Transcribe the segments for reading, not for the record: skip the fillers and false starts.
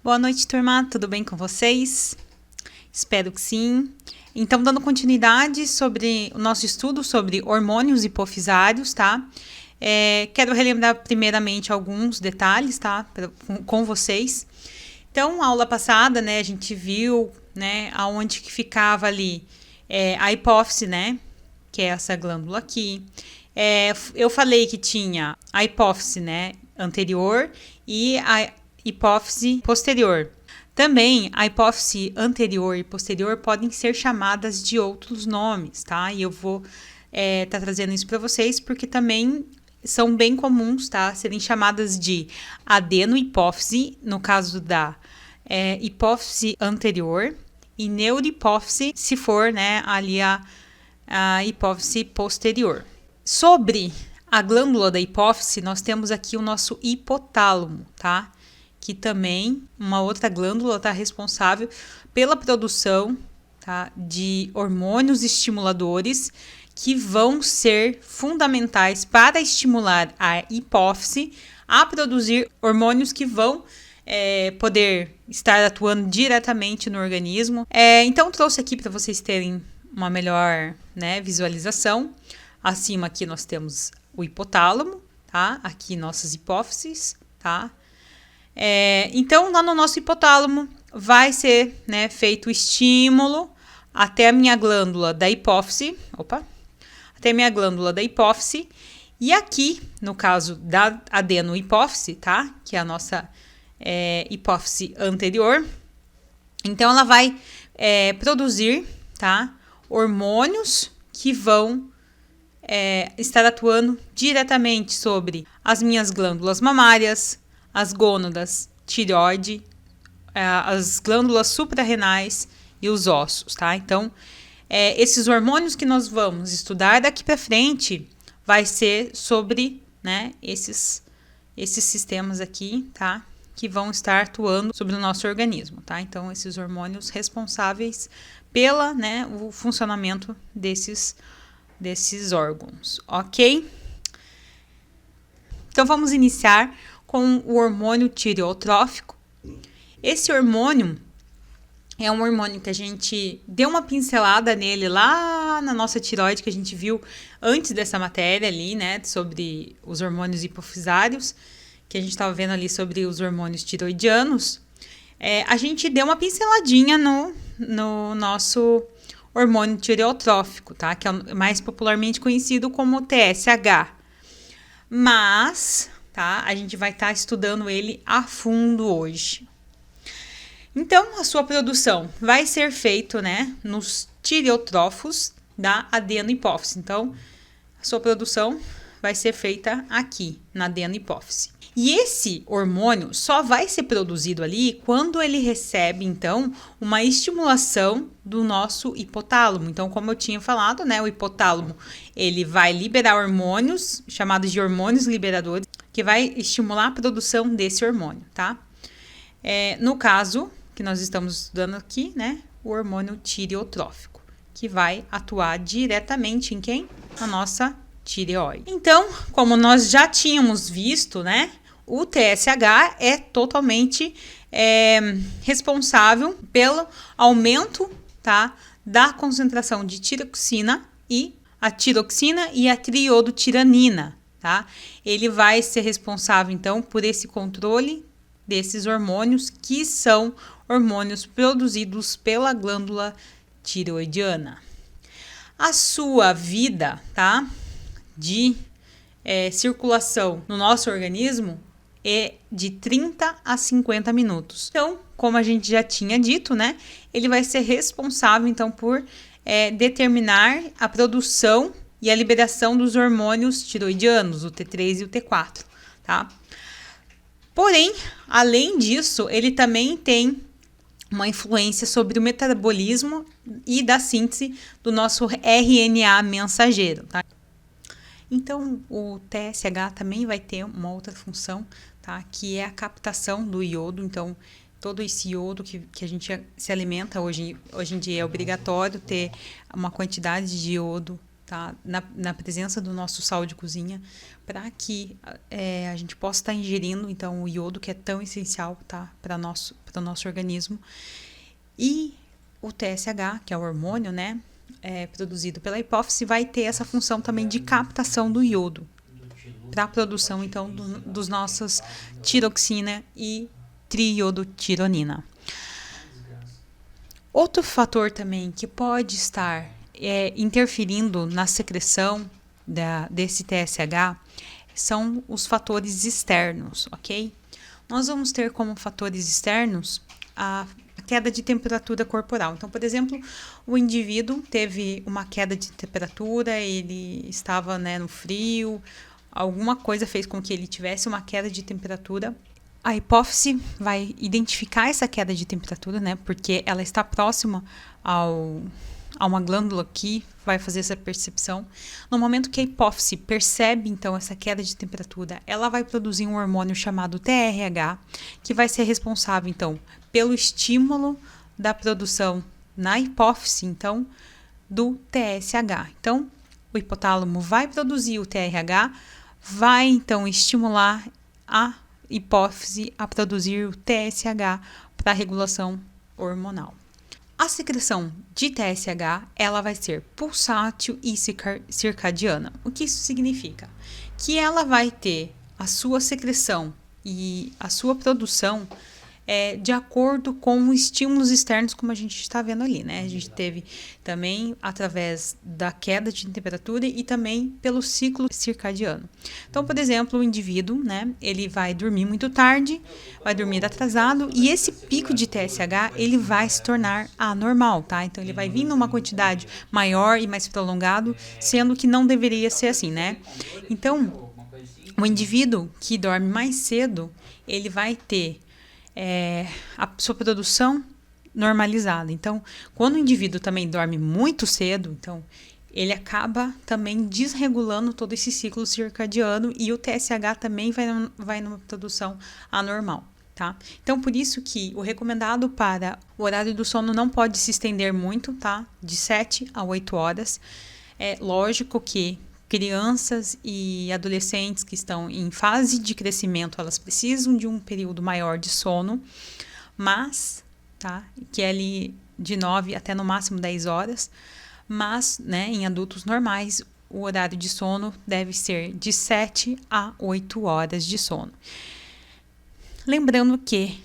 Boa noite, turma. Tudo bem com vocês? Espero que sim. Então, dando continuidade sobre o nosso estudo sobre hormônios hipofisários, tá? Quero relembrar primeiramente alguns detalhes, tá? Com vocês. Então, aula passada, né, a gente viu, né, aonde que ficava ali a hipófise, né? Que é essa glândula aqui. Eu falei que tinha a hipófise, né, anterior e a hipófise posterior. Também a hipófise anterior e posterior podem ser chamadas de outros nomes, tá? E eu vou tá trazendo isso para vocês porque também são bem comuns, tá? Serem chamadas de adenohipófise, no caso da hipófise anterior, e neurohipófise, se for, né, ali a hipófise posterior. Sobre a glândula da hipófise, nós temos aqui o nosso hipotálamo, tá? Que também uma outra glândula está responsável pela produção, tá, de hormônios estimuladores que vão ser fundamentais para estimular a hipófise a produzir hormônios que vão poder estar atuando diretamente no organismo. Então, trouxe aqui para vocês terem uma melhor, né, visualização. Acima aqui nós temos o hipotálamo, tá? Aqui nossas hipófises, tá? Então, lá no nosso hipotálamo vai ser, né, feito o estímulo até a minha glândula da hipófise, até a minha glândula da hipófise, e aqui, no caso da adenohipófise, tá, que é a nossa hipófise anterior, então ela vai produzir, tá, hormônios que vão estar atuando diretamente sobre as minhas glândulas mamárias, as gônadas, tireoide, as glândulas suprarrenais e os ossos, tá? Então, esses hormônios que nós vamos estudar daqui para frente vai ser sobre, né, esses sistemas aqui, tá? Que vão estar atuando sobre o nosso organismo, tá? Então, esses hormônios responsáveis pela, né, o funcionamento desses órgãos, ok? Então, vamos iniciar com o hormônio tireotrófico. Esse hormônio é um hormônio que a gente deu uma pincelada nele lá na nossa tireoide, que a gente viu antes dessa matéria ali, né, sobre os hormônios hipofisários, que a gente estava vendo ali sobre os hormônios tiroidianos. A gente deu uma pinceladinha no nosso hormônio tireotrófico, tá? Que é mais popularmente conhecido como TSH. Mas, tá? A gente vai estar estudando ele a fundo hoje. Então, a sua produção vai ser feita, né, nos tireotrófos da adenohipófise. Então, a sua produção vai ser feita aqui, na adenohipófise. E esse hormônio só vai ser produzido ali quando ele recebe, então, uma estimulação do nosso hipotálamo. Então, como eu tinha falado, né, o hipotálamo, ele vai liberar hormônios, chamados de hormônios liberadores, que vai estimular a produção desse hormônio, tá? No caso que nós estamos estudando aqui, né, o hormônio tireotrófico, que vai atuar diretamente em quem? Na nossa tireoide. Então, como nós já tínhamos visto, né, o TSH é totalmente responsável pelo aumento, tá, da concentração de tiroxina e a triodotiranina, tá? Ele vai ser responsável, então, por esse controle desses hormônios, que são hormônios produzidos pela glândula tireoidiana. A sua vida, tá, de circulação no nosso organismo é de 30 a 50 minutos. Então, como a gente já tinha dito, né, ele vai ser responsável, então, por determinar a produção e a liberação dos hormônios tiroidianos, o T3 e o T4, tá? Porém, além disso, ele também tem uma influência sobre o metabolismo e da síntese do nosso RNA mensageiro, tá? Então, o TSH também vai ter uma outra função, tá? Que é a captação do iodo. Então, todo esse iodo que a gente se alimenta hoje em dia é obrigatório ter uma quantidade de iodo, tá? Na presença do nosso sal de cozinha, para que a gente possa estar ingerindo, então, o iodo, que é tão essencial, tá? Para o nosso organismo. E o TSH, que é o hormônio, né? Produzido pela hipófise, vai ter essa função também de captação do iodo, para a produção, então, dos nossos tiroxina e triiodotironina. Outro fator também que pode estar interferindo na secreção desse TSH são os fatores externos, ok? Nós vamos ter como fatores externos a queda de temperatura corporal. Então, por exemplo, o indivíduo teve uma queda de temperatura, ele estava, né, no frio, alguma coisa fez com que ele tivesse uma queda de temperatura. A hipófise vai identificar essa queda de temperatura, né? Porque ela está próxima a uma glândula que vai fazer essa percepção. No momento que a hipófise percebe, então, essa queda de temperatura, ela vai produzir um hormônio chamado TRH, que vai ser responsável, então, pelo estímulo da produção na hipófise, então, do TSH. Então, o hipotálamo vai produzir o TRH, vai, então, estimular a hipófise a produzir o TSH para a regulação hormonal. A secreção de TSH, ela vai ser pulsátil e circadiana. O que isso significa? Que ela vai ter a sua secreção e a sua produção de acordo com os estímulos externos, como a gente está vendo ali, né? A gente teve também através da queda de temperatura e também pelo ciclo circadiano. Então, por exemplo, o indivíduo, né? Ele vai dormir muito tarde, vai dormir atrasado e esse pico de TSH, ele vai se tornar anormal, tá? Então, ele vai vir numa quantidade maior e mais prolongado, sendo que não deveria ser assim, né? Então, o indivíduo que dorme mais cedo, ele vai ter a sua produção normalizada. Então, quando o indivíduo também dorme muito cedo, então ele acaba também desregulando todo esse ciclo circadiano e o TSH também vai numa produção anormal, tá? Então, por isso que o recomendado para o horário do sono não pode se estender muito, tá? De 7 a 8 horas. É lógico que crianças e adolescentes que estão em fase de crescimento, elas precisam de um período maior de sono, mas, tá? Que é ali de 9 até no máximo 10 horas, mas, né, em adultos normais, o horário de sono deve ser de 7 a 8 horas de sono. Lembrando que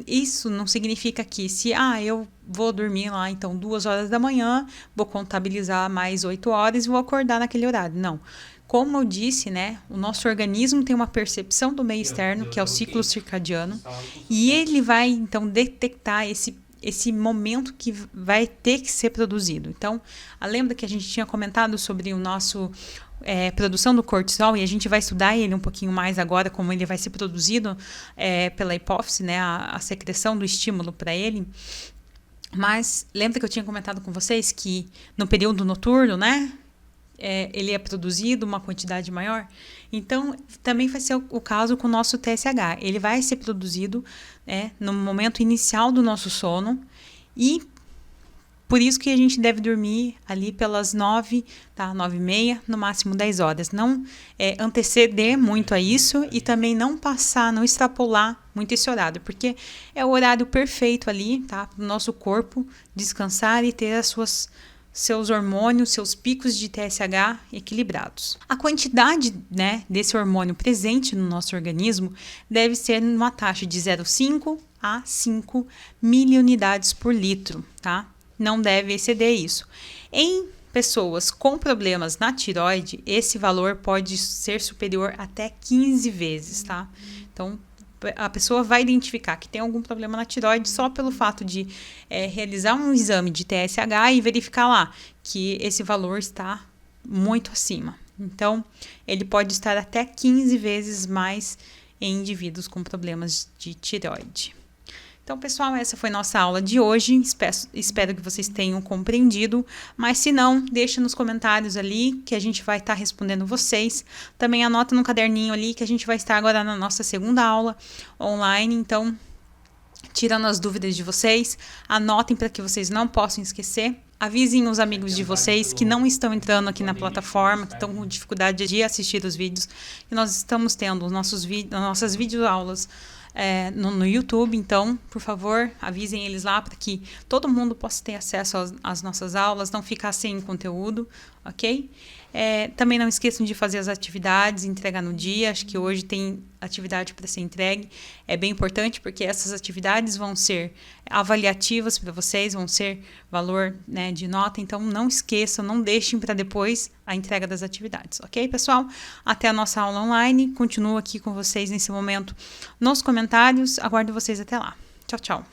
isso não significa que se eu vou dormir lá então 2 horas da manhã, vou contabilizar mais 8 horas e vou acordar naquele horário. Não. Como eu disse, né, o nosso organismo tem uma percepção do meio externo, que é o ciclo circadiano, e ele vai então detectar esse momento que vai ter que ser produzido. Então, lembra que a gente tinha comentado sobre o nosso produção do cortisol, e a gente vai estudar ele um pouquinho mais agora, como ele vai ser produzido pela hipófise, né, a secreção do estímulo para ele. Mas lembra que eu tinha comentado com vocês que no período noturno, né, ele é produzido uma quantidade maior? Então, também vai ser o caso com o nosso TSH. Ele vai ser produzido no momento inicial do nosso sono e por isso que a gente deve dormir ali pelas 9, tá? 9h30, no máximo 10 horas. Não anteceder muito a isso e também não extrapolar muito esse horário, porque é o horário perfeito ali, tá? Para o nosso corpo descansar e ter seus hormônios, seus picos de TSH equilibrados. A quantidade, né, desse hormônio presente no nosso organismo deve ser numa taxa de 0,5 a 5 miliunidades por litro, tá? Não deve exceder isso. Em pessoas com problemas na tireoide, esse valor pode ser superior até 15 vezes, tá? Então, a pessoa vai identificar que tem algum problema na tireoide só pelo fato de realizar um exame de TSH e verificar lá que esse valor está muito acima. Então, ele pode estar até 15 vezes mais em indivíduos com problemas de tireoide. Então, pessoal, essa foi nossa aula de hoje. Espero que vocês tenham compreendido. Mas se não, deixa nos comentários ali que a gente vai estar respondendo vocês. Também anota no caderninho ali que a gente vai estar agora na nossa segunda aula online. Então, tirando as dúvidas de vocês. Anotem para que vocês não possam esquecer. Avisem os amigos de vocês que não estão entrando aqui na plataforma, que estão com dificuldade de assistir os vídeos. E nós estamos tendo os nossas videoaulas no YouTube, então, por favor, avisem eles lá para que todo mundo possa ter acesso às nossas aulas, não ficar sem conteúdo, ok? Também não esqueçam de fazer as atividades, entregar no dia. Acho que hoje tem atividade para ser entregue. É bem importante porque essas atividades vão ser avaliativas para vocês, vão ser valor, né, de nota. Então, não esqueçam, não deixem para depois a entrega das atividades, ok, pessoal? Até a nossa aula online. Continuo aqui com vocês nesse momento nos comentários. Aguardo vocês até lá. Tchau, tchau.